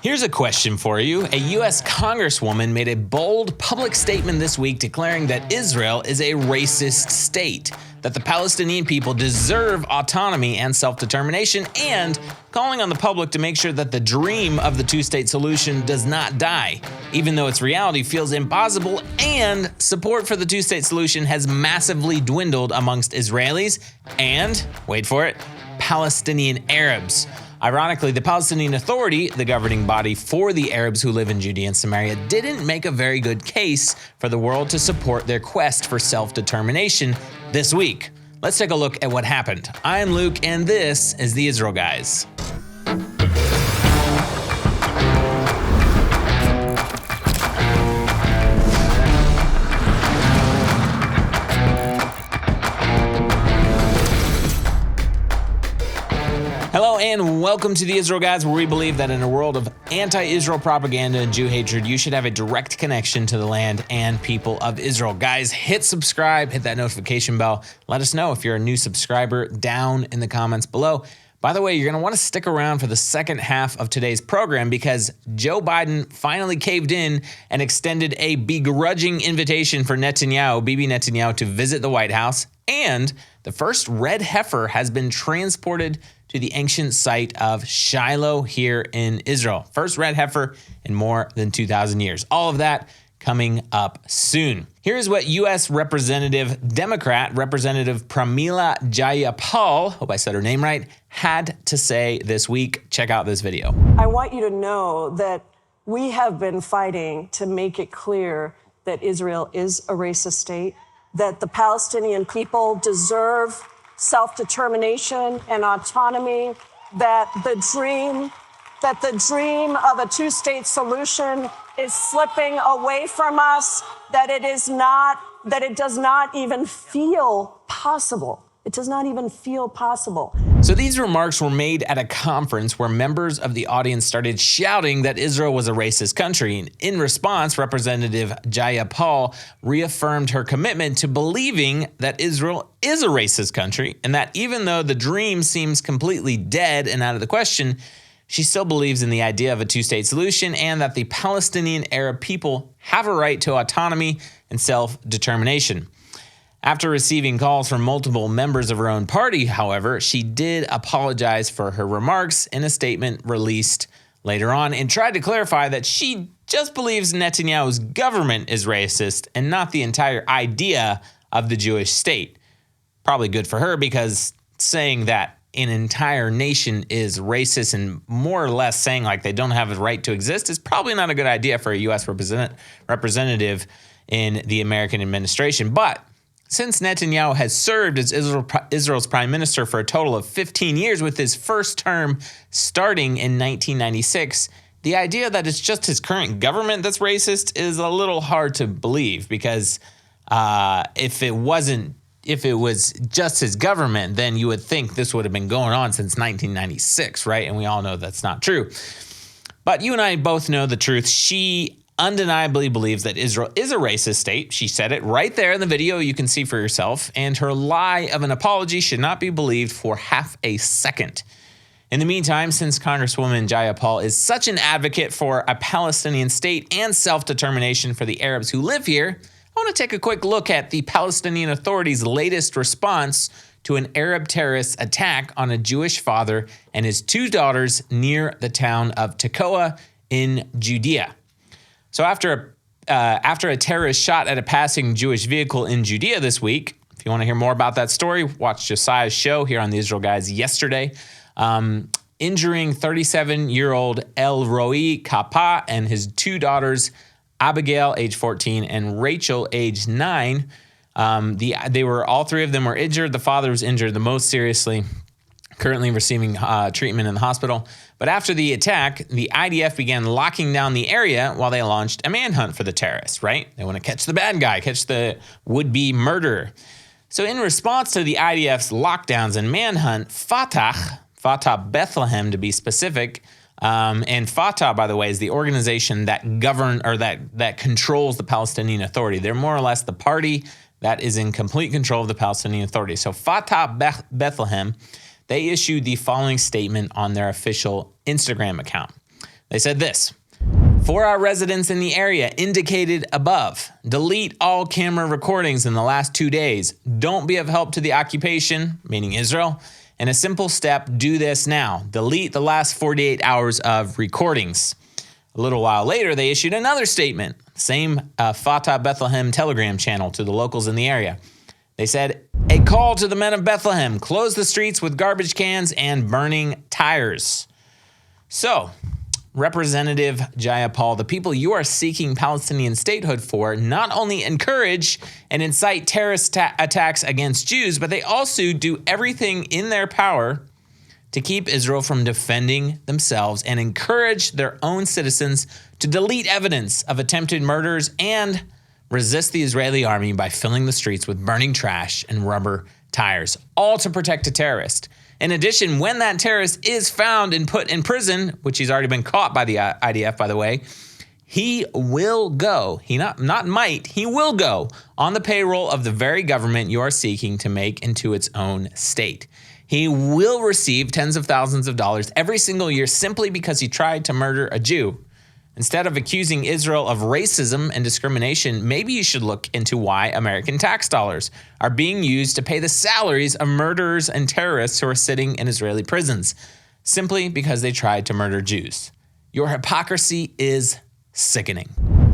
Here's a question for you. A U.S. Congresswoman made a bold public statement this week declaring that Israel is a racist state, that the Palestinian people deserve autonomy and self-determination, and calling on the public to make sure that the dream of the two-state solution does not die, even though its reality feels impossible and support for the two-state solution has massively dwindled amongst Israelis and, wait for it, Palestinian Arabs. Ironically, the Palestinian Authority, the governing body for the Arabs who live in Judea and Samaria, didn't make a very good case for the world to support their quest for self-determination this week. Let's take a look at what happened. I'm Luke, and this is the Israel Guys. Hello and welcome to the Israel Guys, where we believe that in a world of anti-Israel propaganda and Jew hatred, you should have a direct connection to the land and people of Israel. Guys, hit subscribe, hit that notification bell. Let us know if you're a new subscriber down in the comments below. By the way, you're going to want to stick around for the second half of today's program because Joe Biden finally caved in and extended a begrudging invitation for Bibi Netanyahu, to visit the White House, and the first red heifer has been transported to the ancient site of Shiloh here in Israel. First red heifer in more than 2,000 years. All of that coming up soon. Here's what U.S. Democrat Representative Pramila Jayapal, hope I said her name right, had to say this week. Check out this video. I want you to know that we have been fighting to make it clear that Israel is a racist state, that the Palestinian people deserve self-determination and autonomy, that the dream of a two-state solution is slipping away from us, that it does not even feel possible. It does not even feel possible. So these remarks were made at a conference where members of the audience started shouting that Israel was a racist country. In response, Representative Jayapal reaffirmed her commitment to believing that Israel is a racist country, and that even though the dream seems completely dead and out of the question, she still believes in the idea of a two-state solution and that the Palestinian Arab people have a right to autonomy and self-determination. After receiving calls from multiple members of her own party, however, she did apologize for her remarks in a statement released later on and tried to clarify that she just believes Netanyahu's government is racist and not the entire idea of the Jewish state. Probably good for her, because saying that an entire nation is racist and more or less saying like they don't have a right to exist is probably not a good idea for a U.S. representative in the American administration. But since Netanyahu has served as Israel's prime minister for a total of 15 years, with his first term starting in 1996, the idea that it's just his current government that's racist is a little hard to believe, because if it was just his government, then you would think this would have been going on since 1996, right? And we all know that's not true. But you and I both know the truth. She undeniably believes that Israel is a racist state. She said it right there in the video. You can see for yourself. And her lie of an apology should not be believed for half a second. In the meantime, since Congresswoman Jayapal is such an advocate for a Palestinian state and self-determination for the Arabs who live here, I want to take a quick look at the Palestinian Authority's latest response to an Arab terrorist attack on a Jewish father and his two daughters near the town of Tekoa in Judea. So after a terrorist shot at a passing Jewish vehicle in Judea this week, if you want to hear more about that story, watch Josiah's show here on the Israel Guys yesterday, injuring 37-year-old El Roi Kappa and his two daughters, Abigail, age 14, and Rachel, age 9. All three of them were injured. The father was injured the most seriously, currently receiving treatment in the hospital. But after the attack, the IDF began locking down the area while they launched a manhunt for the terrorists, right? They want to catch the bad guy, catch the would-be murderer. So in response to the IDF's lockdowns and manhunt, Fatah Bethlehem to be specific, and Fatah, by the way, is the organization that that controls the Palestinian Authority. They're more or less the party that is in complete control of the Palestinian Authority. So Fatah Bethlehem, they issued the following statement on their official Instagram account. They said this: "For our residents in the area indicated above, delete all camera recordings in the last 2 days. Don't be of help to the occupation," meaning Israel. "In a simple step, do this now. Delete the last 48 hours of recordings." A little while later, they issued another statement, same Fatah Bethlehem Telegram channel to the locals in the area. They said, "A call to the men of Bethlehem, close the streets with garbage cans and burning tires." So, Representative Jayapal, the people you are seeking Palestinian statehood for not only encourage and incite terrorist attacks against Jews, but they also do everything in their power to keep Israel from defending themselves and encourage their own citizens to delete evidence of attempted murders and resist the Israeli army by filling the streets with burning trash and rubber tires, all to protect a terrorist. In addition, when that terrorist is found and put in prison, which he's already been caught by the IDF, by the way, he will go, he will go on the payroll of the very government you are seeking to make into its own state. He will receive tens of thousands of dollars every single year simply because he tried to murder a Jew. Instead of accusing Israel of racism and discrimination, maybe you should look into why American tax dollars are being used to pay the salaries of murderers and terrorists who are sitting in Israeli prisons, simply because they tried to murder Jews. Your hypocrisy is sickening.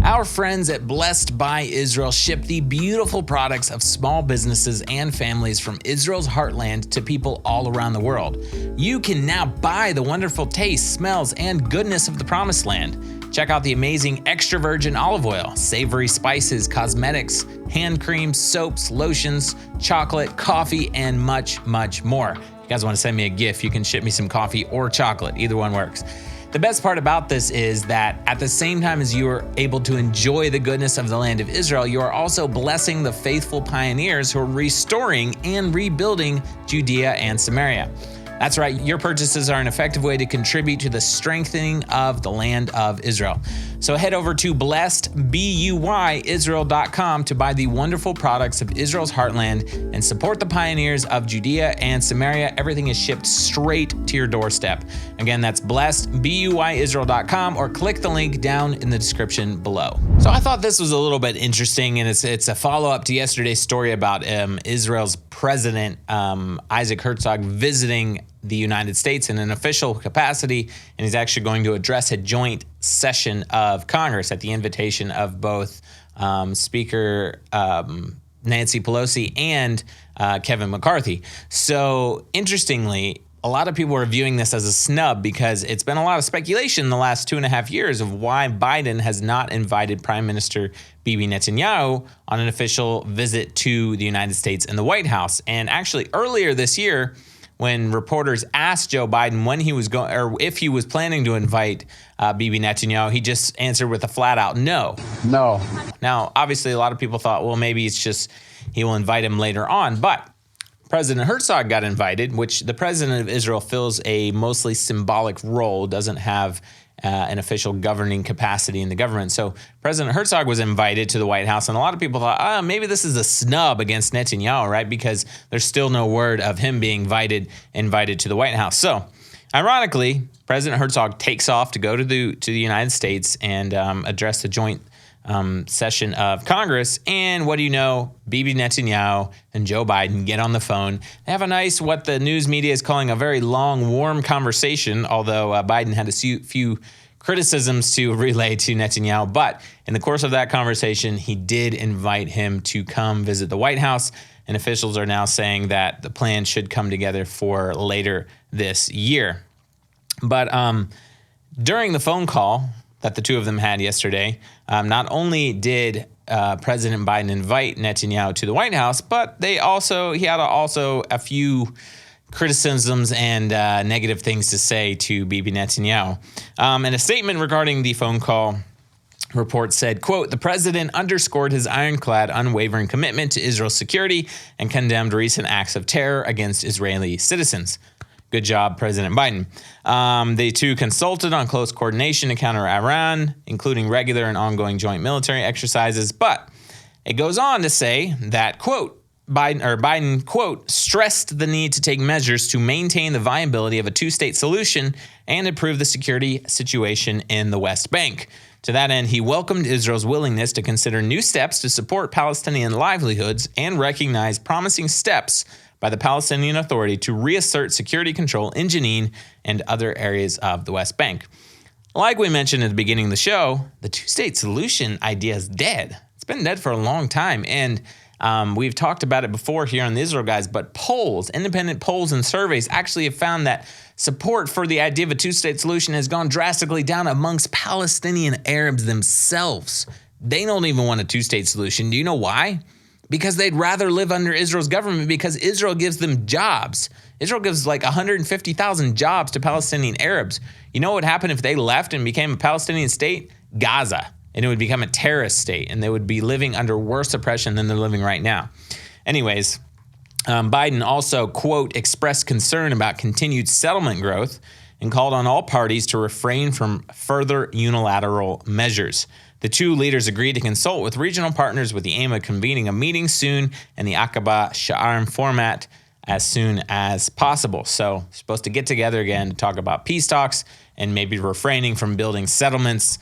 Our friends at Blessed by Israel ship the beautiful products of small businesses and families from Israel's heartland to people all around the world. You can now buy the wonderful taste, smells, and goodness of the Promised Land. Check out the amazing extra virgin olive oil, savory spices, cosmetics, hand creams, soaps, lotions, chocolate, coffee, and much, much more. If you guys want to send me a gift, you can ship me some coffee or chocolate. Either one works. The best part about this is that at the same time as you are able to enjoy the goodness of the land of Israel, you are also blessing the faithful pioneers who are restoring and rebuilding Judea and Samaria. That's right, your purchases are an effective way to contribute to the strengthening of the land of Israel. So head over to blessedbyisrael.com to buy the wonderful products of Israel's heartland and support the pioneers of Judea and Samaria. Everything is shipped straight to your doorstep. Again, that's blessedbyisrael.com, or click the link down in the description below. So I thought this was a little bit interesting, and it's a follow-up to yesterday's story about Israel's president, Isaac Herzog, visiting the United States in an official capacity, and he's actually going to address a joint session of Congress at the invitation of both Speaker Nancy Pelosi and Kevin McCarthy. So interestingly, a lot of people are viewing this as a snub because it's been a lot of speculation in the last 2.5 years of why Biden has not invited Prime Minister Bibi Netanyahu on an official visit to the United States and the White House. And actually earlier this year, when reporters asked Joe Biden when he was going, or if he was planning to invite Bibi Netanyahu, he just answered with a flat out no. No. Now, obviously, a lot of people thought, well, maybe it's just he will invite him later on. But President Herzog got invited, which the president of Israel fills a mostly symbolic role, doesn't have an official governing capacity in the government. So President Herzog was invited to the White House, and a lot of people thought, maybe this is a snub against Netanyahu, right? Because there's still no word of him being invited to the White House. So ironically, President Herzog takes off to go to the United States and address the joint session of Congress. And what do you know? Bibi Netanyahu and Joe Biden get on the phone. They have a nice, what the news media is calling a very long, warm conversation, although Biden had a few criticisms to relay to Netanyahu. But in the course of that conversation, he did invite him to come visit the White House. And officials are now saying that the plan should come together for later this year. But during the phone call that the two of them had yesterday, not only did President Biden invite Netanyahu to the White House, but he had a few criticisms and negative things to say to Bibi Netanyahu. And a statement regarding the phone call report said, quote, "The president underscored his ironclad, unwavering commitment to Israel's security and condemned recent acts of terror against Israeli citizens." Good job, President Biden. They too consulted on close coordination to counter Iran, including regular and ongoing joint military exercises. But it goes on to say that, quote, Biden, quote, stressed the need to take measures to maintain the viability of a two-state solution and improve the security situation in the West Bank. To that end, he welcomed Israel's willingness to consider new steps to support Palestinian livelihoods and recognize promising steps by the Palestinian Authority to reassert security control in Jenin and other areas of the West Bank. Like we mentioned at the beginning of the show, the two-state solution idea is dead. It's been dead for a long time, and we've talked about it before here on the Israel Guys, but polls, independent polls and surveys actually have found that support for the idea of a two-state solution has gone drastically down amongst Palestinian Arabs themselves. They don't even want a two-state solution. Do you know why? Because they'd rather live under Israel's government because Israel gives them jobs. Israel gives like 150,000 jobs to Palestinian Arabs. You know what would happen if they left and became a Palestinian state? Gaza. And it would become a terrorist state, and they would be living under worse oppression than they're living right now. Anyways, Biden also, quote, expressed concern about continued settlement growth and called on all parties to refrain from further unilateral measures. The two leaders agreed to consult with regional partners with the aim of convening a meeting soon in the Aqaba Sharm format as soon as possible. So supposed to get together again to talk about peace talks and maybe refraining from building settlements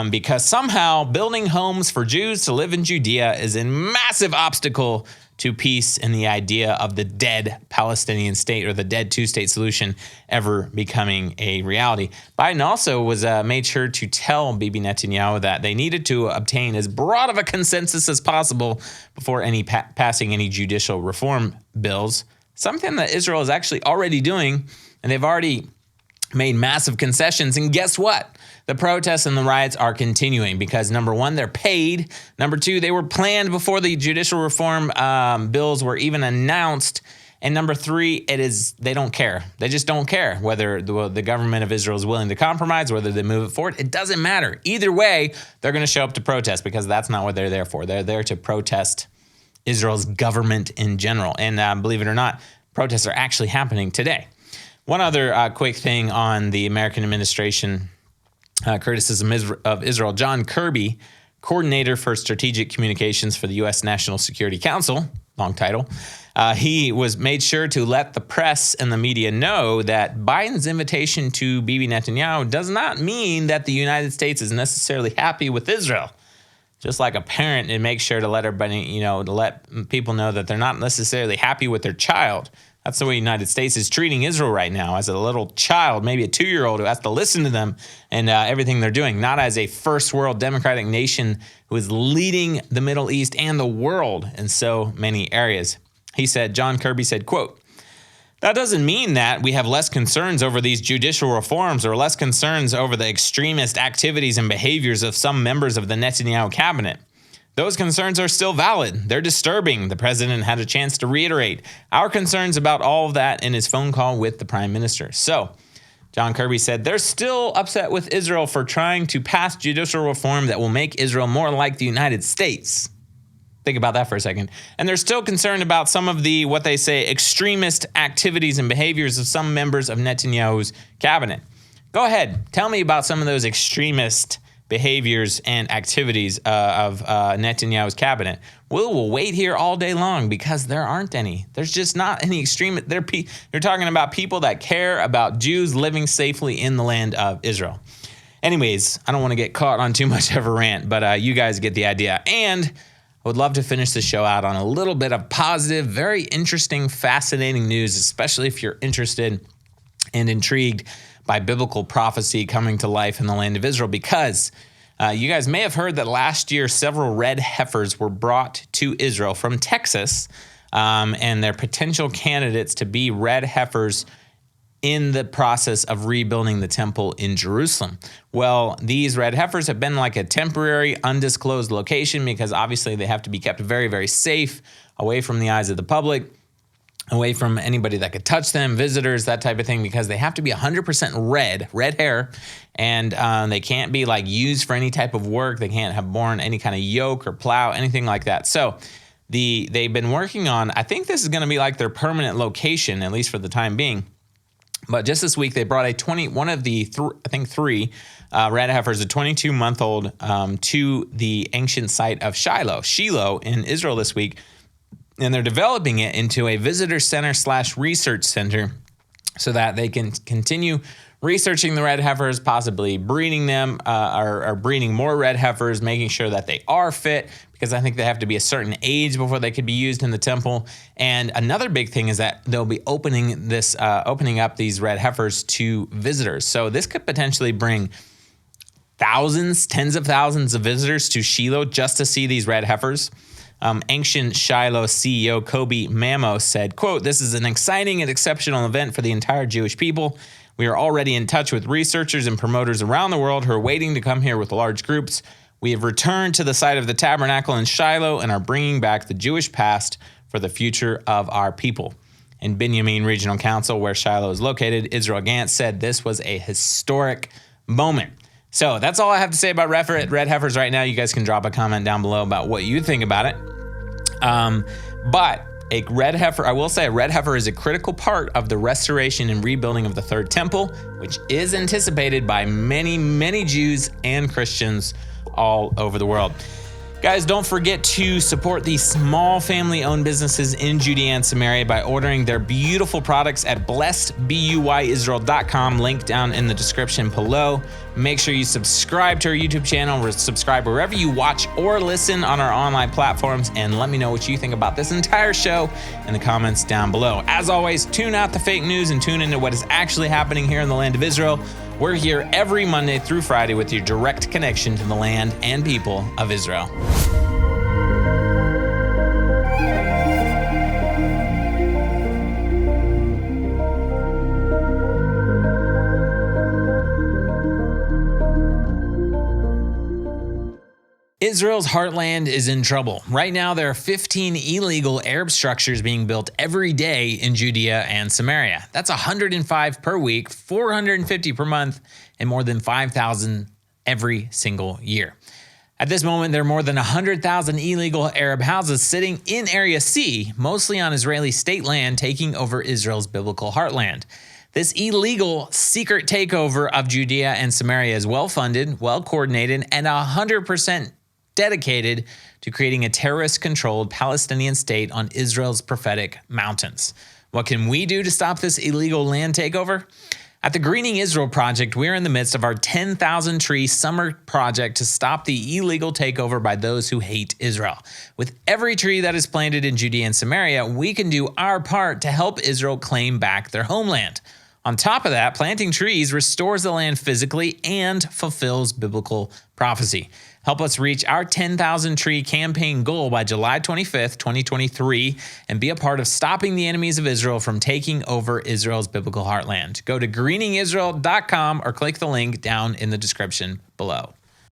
because somehow building homes for Jews to live in Judea is a massive obstacle to peace and the idea of the dead Palestinian state or the dead two-state solution ever becoming a reality. Biden also was made sure to tell Bibi Netanyahu that they needed to obtain as broad of a consensus as possible before passing any judicial reform bills, something that Israel is actually already doing, and they've already made massive concessions. And guess what? The protests and the riots are continuing because, number one, they're paid. Number two, they were planned before the judicial reform bills were even announced. And number three, they don't care. They just don't care whether the government of Israel is willing to compromise, whether they move it forward. It doesn't matter. Either way, they're going to show up to protest because that's not what they're there for. They're there to protest Israel's government in general. And believe it or not, protests are actually happening today. One other quick thing on the American administration criticism of Israel. John Kirby, coordinator for strategic communications for the U.S. National Security Council, long title, he was made sure to let the press and the media know that Biden's invitation to Bibi Netanyahu does not mean that the United States is necessarily happy with Israel. Just like a parent, it makes sure to let everybody, to let people know that they're not necessarily happy with their child. That's the way the United States is treating Israel right now, as a little child, maybe a 2-year-old who has to listen to them and everything they're doing, not as a first world democratic nation who is leading the Middle East and the world in so many areas. John Kirby said, quote, "That doesn't mean that we have less concerns over these judicial reforms or less concerns over the extremist activities and behaviors of some members of the Netanyahu cabinet. Those concerns are still valid. They're disturbing. The president had a chance to reiterate our concerns about all of that in his phone call with the prime minister." So John Kirby said they're still upset with Israel for trying to pass judicial reform that will make Israel more like the United States. Think about that for a second. And they're still concerned about some of the, what they say, extremist activities and behaviors of some members of Netanyahu's cabinet. Go ahead. Tell me about some of those extremist behaviors and activities of Netanyahu's cabinet. We'll wait here all day long because there aren't any. There's just not any extreme. You're talking about people that care about Jews living safely in the land of Israel. Anyways, I don't want to get caught on too much of a rant, but you guys get the idea. And I would love to finish the show out on a little bit of positive, very interesting, fascinating news, especially if you're interested and intrigued by biblical prophecy coming to life in the land of Israel, because you guys may have heard that last year several red heifers were brought to Israel from Texas, and they're potential candidates to be red heifers in the process of rebuilding the temple in Jerusalem. Well, these red heifers have been like a temporary, undisclosed location because obviously they have to be kept very, very safe, away from the eyes of the public, away from anybody that could touch them, visitors, that type of thing, because they have to be 100% red hair, and they can't be like used for any type of work. They can't have borne any kind of yoke or plow, anything like that. So they've been working on, I think this is going to be like their permanent location, at least for the time being. But just this week, they brought one of the three red heifers, a 22-month-old, to the ancient site of Shiloh in Israel this week. And they're developing it into a visitor center / research center so that they can continue researching the red heifers, possibly breeding them, or breeding more red heifers, making sure that they are fit, because I think they have to be a certain age before they could be used in the temple. And another big thing is that they'll be opening up these red heifers to visitors. So this could potentially bring thousands, tens of thousands of visitors to Shiloh just to see these red heifers. Ancient Shiloh CEO Kobe Mamo said, quote, "This is an exciting and exceptional event for the entire Jewish people. We are already in touch with researchers and promoters around the world who are waiting to come here with large groups. We have returned to the site of the tabernacle in Shiloh and are bringing back the Jewish past for the future of our people." In Binyamin Regional Council, where Shiloh is located, Israel Gantz said this was a historic moment. So that's all I have to say about red heifers right now. You guys can drop a comment down below about what you think about it. But a red heifer, I will say a red heifer is a critical part of the restoration and rebuilding of the Third Temple, which is anticipated by many, many Jews and Christians all over the world. Guys, don't forget to support these small family-owned businesses in Judea and Samaria by ordering their beautiful products at blessedbyisrael.com, link down in the description below. Make sure you subscribe to our YouTube channel, or subscribe wherever you watch or listen on our online platforms, and let me know what you think about this entire show in the comments down below. As always, tune out the fake news and tune into what is actually happening here in the land of Israel. We're here every Monday through Friday with your direct connection to the land and people of Israel. Israel's heartland is in trouble. Right now, there are 15 illegal Arab structures being built every day in Judea and Samaria. That's 105 per week, 450 per month, and more than 5,000 every single year. At this moment, there are more than 100,000 illegal Arab houses sitting in Area C, mostly on Israeli state land, taking over Israel's biblical heartland. This illegal secret takeover of Judea and Samaria is well-funded, well-coordinated, and 100% dedicated to creating a terrorist-controlled Palestinian state on Israel's prophetic mountains. What can we do to stop this illegal land takeover? At the Greening Israel Project, we're in the midst of our 10,000 tree summer project to stop the illegal takeover by those who hate Israel. With every tree that is planted in Judea and Samaria, we can do our part to help Israel claim back their homeland. On top of that, planting trees restores the land physically and fulfills biblical prophecy. Help us reach our 10,000 tree campaign goal by July 25th, 2023, and be a part of stopping the enemies of Israel from taking over Israel's biblical heartland. Go to greeningisrael.com or click the link down in the description below.